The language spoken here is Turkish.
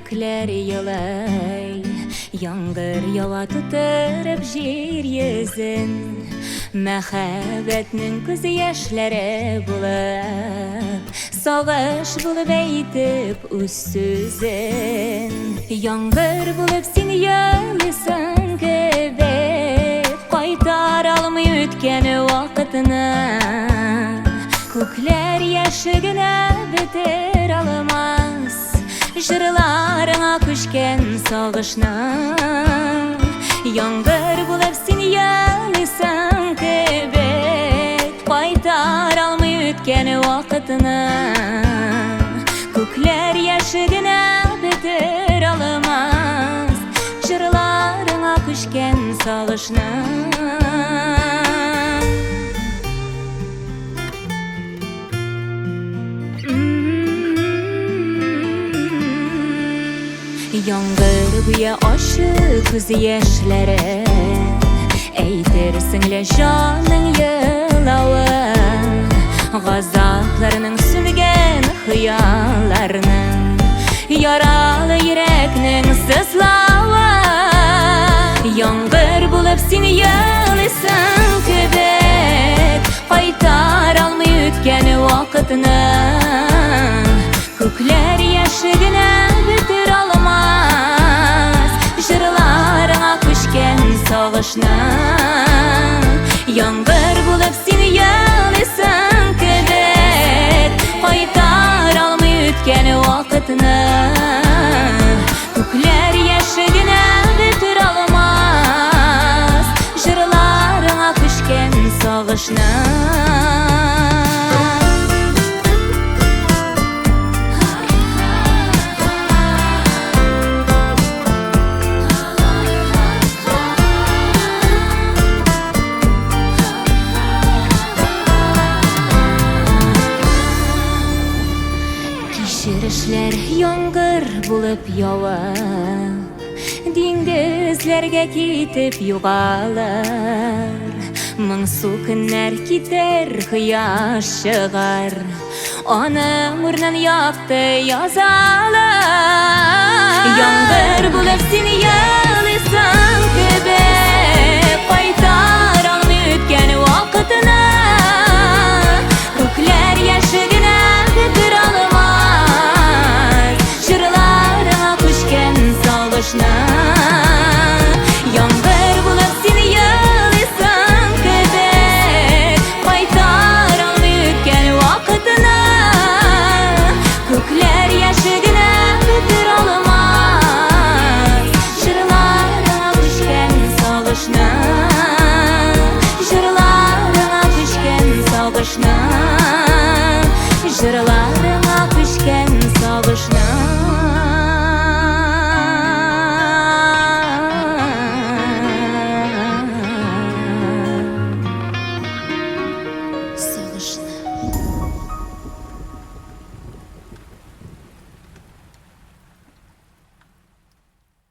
Kökler yılay, yağmur yava tutarıp jir yüzün. Mehabbetinin göz yaşları bulup, savaş bulup eytip üssüzün. Yağmur bulup seni yalısın köbek, kaytar almay ötkeni vakitini. Kökler yaşıgına biter almaz, jırlarına küşken sağışna. Yağmur bulup seni yalısın köbek, kaytar almay ötkeni vakitini. Kökler yaşıgına biter almaz, jırlarına küşken sağışna. Yağmur güya aşık göz yaşları, eytirsinle canın yılağı. Gazaplarının sülgen hıyallarının, yaralı yüreknin sızlağı. Yağmur bulup seni yalısın köbek, kaytar almay ötkeni vakitini. Kökler yaşıgına bitir almaz, jırlarına küşken sağışna. Yağmur bulup seni yalısın köbek, kaytar almay ötkeni vakitini. Kökler yaşıgına bitir almaz, jırlarına küşken sağışna. Şirişler yağmur bulup yağıp, dengizlerge kitip yuğalar. Mıň su günler gider, hıyaş çıgar, onu mırnan yaptı yazalar. Yağmur bulup seni yalısın köbek,